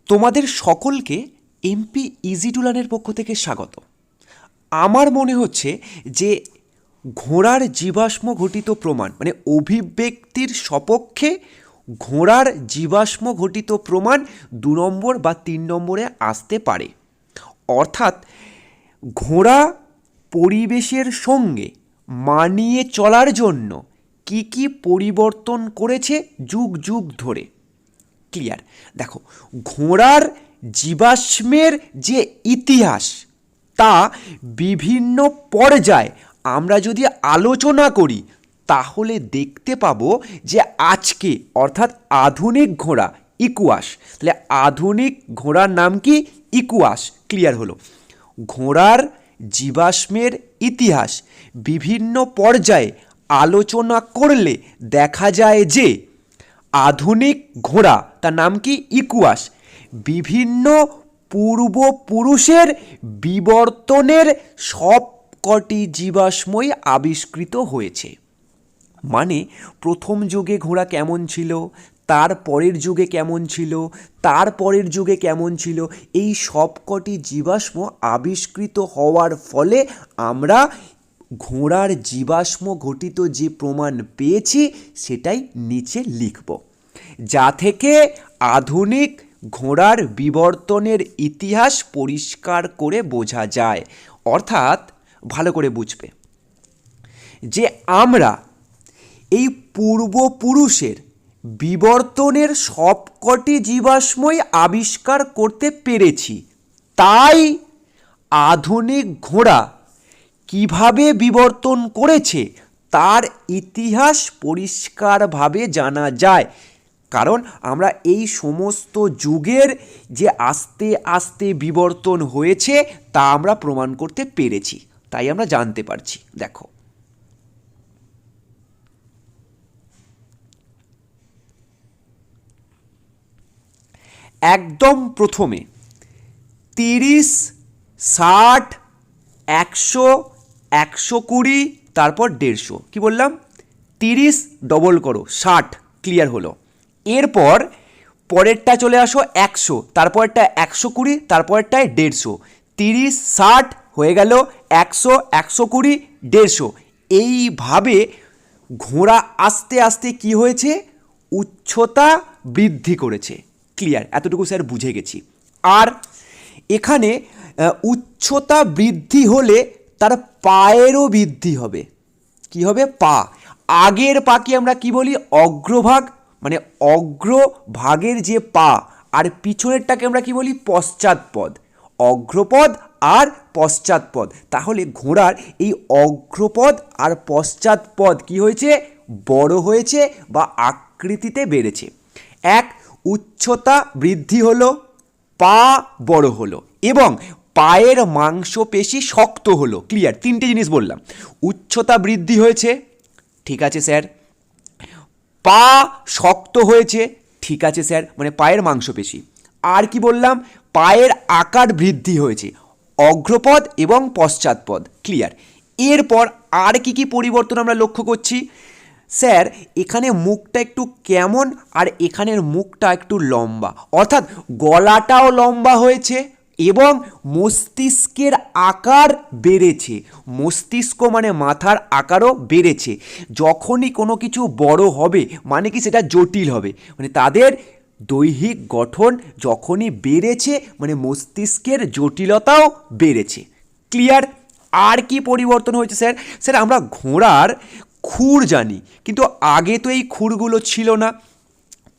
তোমাদের সকলকে MP easy to লার্নের পক্ষ থেকে স্বাগত। আমার মনে হচ্ছে যে ঘোড়ার জীবাশ্ম ঘটিত প্রমাণ মানে অভিব্যক্তির সপক্ষে ঘোড়ার জীবাশ্ম ঘটিত প্রমাণ 2 নম্বর বা 3 নম্বরে আসতে পারে। অর্থাৎ ঘোড়া পরিবেশের সঙ্গে মানিয়ে চলার জন্য কি কি পরিবর্তন করেছে যুগ যুগ ধরে। ক্লিয়ার? দেখো, ঘোড়ার জীবাশ্মের যে ইতিহাস তা বিভিন্ন পর্যায়ে আমরা যদি আলোচনা করি তাহলে দেখতে পাবো যে আজকে অর্থাৎ আধুনিক ঘোড়া ইকুয়াস, তাহলে আধুনিক ঘোড়ার নাম কি? ইকুয়াস। ক্লিয়ার হলো? ঘোড়ার জীবাশ্মের ইতিহাস বিভিন্ন পর্যায়ে আলোচনা করলে দেখা যায় যে আধুনিক ঘোড়া তার নাম কি? ইকুয়াস বিভিন্ন পূর্বপুরুষের বিবর্তনের সবকটি জীবাশ্মই আবিষ্কৃত হয়েছে। মানে প্রথম যুগে ঘোড়া কেমন ছিল, তার পরের যুগে কেমন ছিল, তার পরের যুগে কেমন ছিল, এই সবকটি জীবাশ্ম আবিষ্কৃত হওয়ার ফলে আমরা ঘোড়ার জীবাশ্ম ঘটিত যে প্রমাণ পেয়েছি সেটাই নিচে লিখব, যা থেকে আধুনিক ঘোড়ার বিবর্তনের ইতিহাস পরিষ্কার করে বোঝা যায়। অর্থাৎ ভালো করে বুঝবে যে আমরা এই পূর্বপুরুষের বিবর্তনের সবকটি জীবাশ্মই আবিষ্কার করতে পেরেছি। তাই আধুনিক ঘোড়া কিভাবে বিবর্তন করেছে তার ইতিহাস পরিষ্কারভাবে জানা যায়। কারণ আমরা এই সমস্ত যুগের যে আস্তে আস্তে বিবর্তন হয়েছে তা আমরা প্রমাণ করতে পেরেছি, তাই আমরা জানতে পারছি। দেখো, একদম প্রথমে 30, 60, 100, 120, তারপর 150। কি বললাম? 30 ডবল করো 60। ক্লিয়ার হলো? এরপর পরেরটা চলে আসো 100, তারপরটা 120, তারপরটায় 150। 30, 60 হয়ে গেল 100, 120, 150। এইভাবে ঘোড়া আস্তে আস্তে কি হয়েছে? উচ্চতা বৃদ্ধি করেছে। ক্লিয়ার? এতটুকু স্যার বুঝে গেছি। আর এখানে উচ্চতা বৃদ্ধি হলে তার পায়েরও বৃদ্ধি হবে। কি হবে? পা। আগের পাকে আমরা কি বলি? অগ্রভাগ, মানে অগ্রভাগের যে পা, আর পিছনেরটাকে আমরা কি বলি? পশ্চাৎপদ। অগ্রপদ আর পশ্চাৎপদ। তাহলে ঘোড়ার এই অগ্রপদ আর পশ্চাৎপদ কি হয়েছে? বড় হয়েছে বা আকৃতিতে বেড়েছে। এক, উচ্চতা বৃদ্ধি হলো, পা বড় হলো এবং পায়ের মাংসপেশি শক্ত হলো। ক্লিয়ার? 3টে জিনিস বললাম। উচ্চতা বৃদ্ধি হয়েছে, ঠিক আছে স্যার। পা শক্ত হয়েছে, ঠিক আছে স্যার, মানে পায়ের মাংসপেশি। আর কি বললাম? পায়ের আকার বৃদ্ধি হয়েছে, অগ্রপদ এবং পশ্চাৎপদ। ক্লিয়ার? এরপর আর কি কি পরিবর্তন আমরা লক্ষ্য করছি? স্যার, এখানে মুখটা একটু কেমন, আর এখানের মুখটা একটু লম্বা, অর্থাৎ গলাটাও লম্বা হয়েছে এবং মস্তিষ্কের আকার বেড়েছে। মস্তিষ্ক মানে মাথার আকারও বেড়েছে। যখনই কোনো কিছু বড় হবে মানে কি? সেটা জটিল হবে, মানে তাদের দৈহিক গঠন যখনই বেড়েছে মানে মস্তিষ্কের জটিলতাও বেড়েছে। ক্লিয়ার? আর কি পরিবর্তন হয়েছে স্যার? স্যার, আমরা ঘোড়ার খুর জানি, কিন্তু আগে তো এই খুরগুলো ছিল না।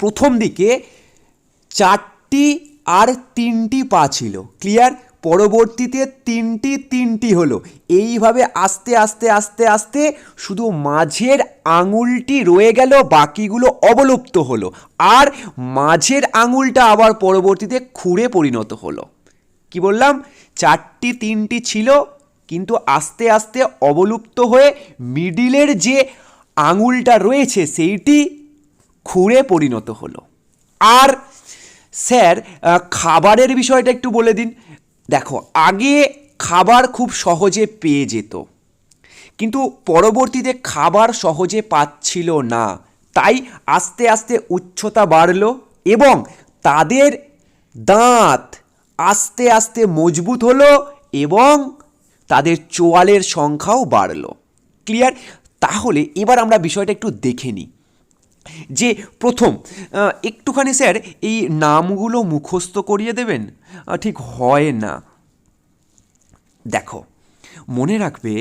প্রথম দিকে 4টি আর 3টি পা ছিল। ক্লিয়ার? পরবর্তীতে 3টি হলো। এইভাবে আস্তে আস্তে আস্তে আস্তে শুধু মাঝের আঙুলটি রয়ে গেল, বাকিগুলো অবলুপ্ত হলো। আর মাঝের আঙুলটা আবার পরবর্তীতে খুরে পরিণত হলো। কি বললাম? 4টি 3টি ছিল, কিন্তু আস্তে আস্তে অবলুপ্ত হয়ে মিডিলের যে আঙুলটা রয়েছে সেইটি খুরে পরিণত হলো। আর স্যার, খাবারের বিষয়টা একটু বলে দিন। দেখো, আগে খাবার খুব সহজে পেয়ে যেত, কিন্তু পরবর্তীতে খাবার সহজে পাচ্ছিল না, তাই আস্তে আস্তে উচ্চতা বাড়লো এবং তাদের দাঁত আস্তে আস্তে মজবুত হলো এবং তাদের চোয়ালের সংখ্যাও বাড়লো। ক্লিয়ার? তাহলে এবার আমরা বিষয়টা একটু দেখে নিই যে প্রথম একটুখানি স্যার এই নামগুলো মুখস্থ করিয়ে দেবেন, ঠিক হয় না। দেখো মনে রাখবে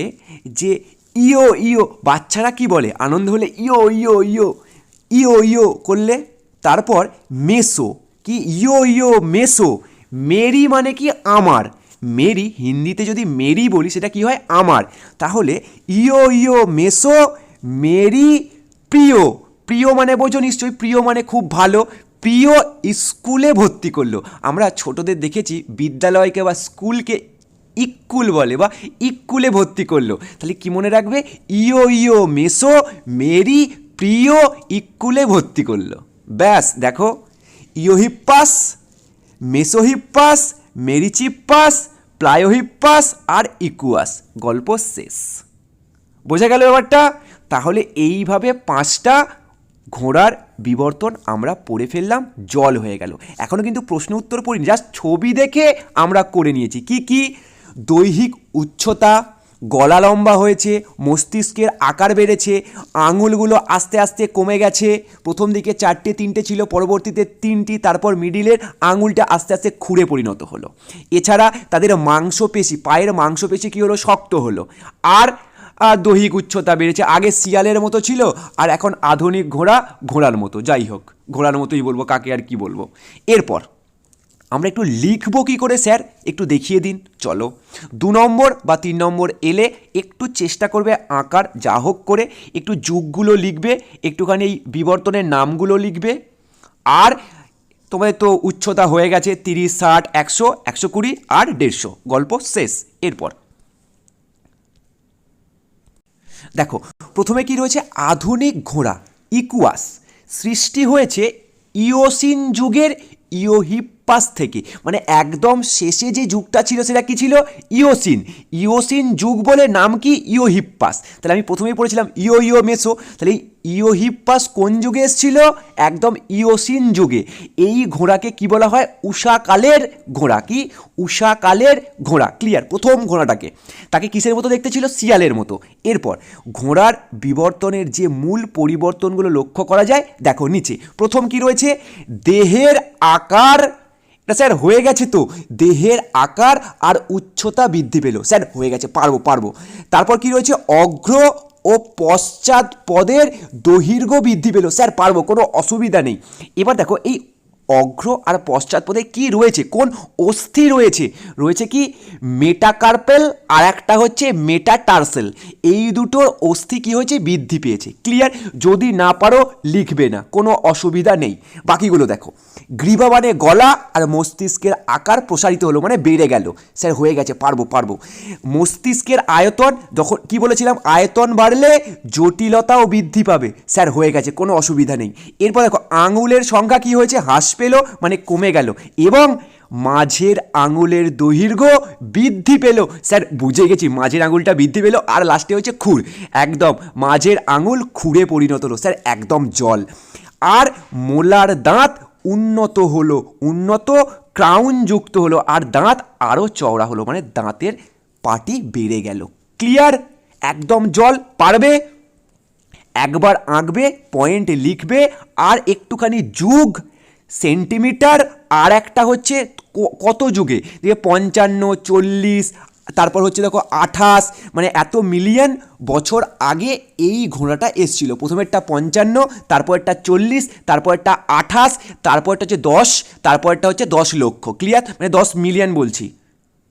যে ইও ইও, বাচ্চারা কি বলে আনন্দ হলে ইও ইও ইও ইও ইও করলে। তারপর মেসো, কি ইও ইও মেসো, মেরি মানে কি আমার, মেরি হিন্দিতে যদি মেরি বলি সেটা কি হয় আমার, তাহলে ইও ইও মেসো মেরি প্রিয়, প্রিয় মানে বোঝো নিশ্চয়ই, প্রিয় মানে খুব ভালো, প্রিয় স্কুলে ভর্তি করলো। আমরা ছোটদের দেখেছি বিদ্যালয়কে বা স্কুলকে ইকুল বলে বা ইকুলে ভর্তি করলো, তাহলে কি মনে রাখবে, ইও ইও মেসো মেরি প্রিয় ইকুলে ভর্তি করলো। ব্যাস দেখো, ইওহিপ্পাস মেসোহিপ্পাস মেরিচিপ্পাস প্লায়োহিপ্পাস আর ইকুয়াস, গল্প শেষ। বোঝা গেল ব্যাপারটা? তাহলে এইভাবে 5টা ঘোড়ার বিবর্তন আমরা পড়ে ফেললাম, জল হয়ে গেল। এখনও কিন্তু প্রশ্ন উত্তর পড়িনি, জাস্ট ছবি দেখে আমরা করে নিয়েছি। কি কি? দৈহিক উচ্চতা, গলা লম্বা হয়েছে, মস্তিষ্কের আকার বেড়েছে, আঙুলগুলো আস্তে আস্তে কমে গেছে, প্রথম দিকে 4টে 3টে ছিল, পরবর্তীতে 3টি, তারপর মিডিলের আঙুলটা আস্তে আস্তে খুঁড়ে পরিণত হলো। এছাড়া তাদের মাংসপেশি, পায়ের মাংসপেশি কী হলো, শক্ত হলো। আর দৈহিক উচ্চতা বেড়েছে, আগে শিয়ালের মতো ছিল আর এখন আধুনিক ঘোড়া, ঘোড়ার মতো, যাই হোক ঘোড়ার মতোই বলবো, কাকে আর কি বলবো। এরপর আমরা একটু লিখবো কী করে স্যার, একটু দেখিয়ে দিন। চলো 2 নম্বর বা 3 নম্বর এলে একটু চেষ্টা করবে আঁকার, যা হোক করে একটু যুগগুলো লিখবে, একটুখানি এই বিবর্তনের নামগুলো লিখবে। আর তোমাদের তো উচ্চতা হয়ে গেছে 30, 60, 100, 120 আর 150, গল্প শেষ। এরপর দেখো প্রথমে কি রয়েছে, আধুনিক ঘোড়া ইকুয়াস সৃষ্টি হয়েছে ইওসিন যুগের ইওহিপ্পাস থেকে, মানে একদম শেষে যে যুগটা ছিল সেটা কি ছিল, ইওসিন। ইওসিন যুগ বলে নাম কি, ইওহিপ্পাস। তাহলে আমি প্রথমেই পড়েছিলাম ইও ইও মেসো, তাহলে ইওহিপ্পাস কোন যুগে এসেছিল, একদম ইওসিন যুগে। এই ঘোড়াকে কি বলা হয়, উষাকালের ঘোড়া। কি, উষাকালের ঘোড়া। ক্লিয়ার? প্রথম ঘোড়াটাকে, তাকে কিসের মতো দেখতে ছিল, শিয়ালের মতো। এরপর ঘোড়ার বিবর্তনের যে মূল পরিবর্তনগুলো লক্ষ্য করা যায়, দেখো নিচে প্রথম কি রয়েছে, দেহের আকার, এটা স্যার হয়ে গেছে তো, দেহের আকার আর উচ্চতা বৃদ্ধি পেল, স্যার হয়ে গেছে, পারবো। তারপর কি রয়েছে, অগ্র ও পশ্চাৎ পদের দৈর্ঘ্য বৃদ্ধি পেল, স্যার পারবো, কোনো অসুবিধা নেই। এবার দেখো এই অগ্র আর পশ্চাৎপদে কি রয়েছে, কোন অস্থি রয়েছে, রয়েছে কি মেটাকার্পেল আর একটা হচ্ছে মেটাটার্সেল, এই দুটোর অস্থি কি হয়েছে, বৃদ্ধি পেয়েছে। ক্লিয়ার? যদি না পারো লিখবে না, কোনো অসুবিধা নেই। বাকিগুলো দেখো, গ্রীবা মানে গলা আর মস্তিষ্কের আকার প্রসারিত হলো, মানে বেড়ে গেল, স্যার হয়ে গেছে, পারবো। মস্তিষ্কের আয়তন, যখন কি বলেছিলাম, আয়তন বাড়লে জটিলতাও বৃদ্ধি পাবে, স্যার হয়ে গেছে, কোনো অসুবিধা নেই। এরপর দেখো আঙুলের সংখ্যা কি হয়েছে, হ্রাস পেল, মানে কমে গেল, এবং মাঝের আঙুলের দৈর্ঘ্য বৃদ্ধি পেল, স্যার বুঝে গেছি, মাঝের আঙুলটা বৃদ্ধি পেল। আর লাস্টে হচ্ছে খুর, একদম মাঝের আঙুল খুরে পরিণত হলো, স্যার একদম জল। আর মোলার দাঁত উন্নত হলো, উন্নত ক্রাউন যুক্ত হলো, আর দাঁত আরও চওড়া হলো, মানে দাঁতের পাটি বেড়ে গেল। ক্লিয়ার? একদম জল, পারবে। একবার আঁকবে, পয়েন্ট লিখবে, আর একটুখানি যুগ, সেন্টিমিটার, আর একটা হচ্ছে কত যুগে, দিয়ে 55, 40, তারপর হচ্ছে দেখো 28, মানে এত মিলিয়ন বছর আগে এই ঘোড়াটা এসছিল। প্রথমেরটা 55, তারপরটা 40, তারপরটা 28, তারপরটা হচ্ছে 10, তারপরটা হচ্ছে 10 লক্ষ। ক্লিয়ার? মানে 10 মিলিয়ন বলছি।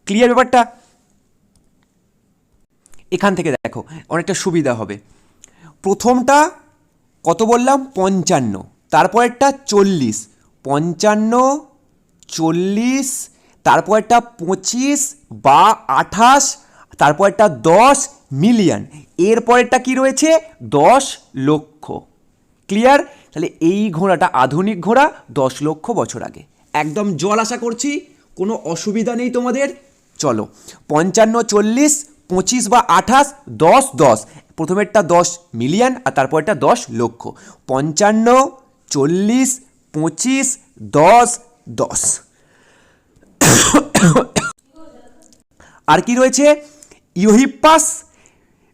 ক্লিয়ার ব্যাপারটা? এখান থেকে দেখো অনেকটা সুবিধা হবে। প্রথমটা কত বললাম, 55, তারপরেরটা 40, 55, 40, তারপরেরটা 25 বা 28, তারপরেরটা 10 মিলিয়ন, এরপরেরটা কি রয়েছে, 10 লক্ষ। ক্লিয়ার? তাহলে এই ঘোড়াটা আধুনিক ঘোড়া, 10 লক্ষ বছর আগে। একদম জল, আশা করছি কোনো অসুবিধা নেই তোমাদের। চলো 55, 40, 25 বা 28, 10, 10, প্রথমেরটা 10 মিলিয়ন আর তারপরটা 10 লক্ষ। 55, 40, 25, 10, 10। আর কি রয়েছে? ইওহিপ্পাস,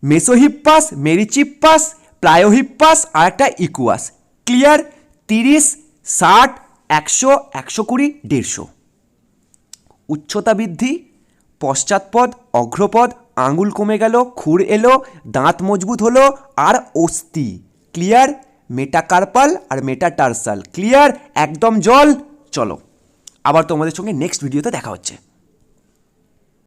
মেসোহিপ্পাস, মেরিচিপ্পাস, প্লায়োহিপ্পাস আর একটা ইকুয়াস। ক্লিয়ার? 30, 60, 100, 120, 150। উচ্চতা বৃদ্ধি, পশ্চাৎপদ, অগ্রপদ, আঙুল কমে গেল, খুর এলো, দাঁত মজবুত হলো আর অস্থি। ক্লিয়ার? মেটাকার্পাল আর মেটাটার্সাল। ক্লিয়ার? একদম জল। চলো আবার তোমাদের সঙ্গে নেক্সট ভিডিওতে দেখা হচ্ছে।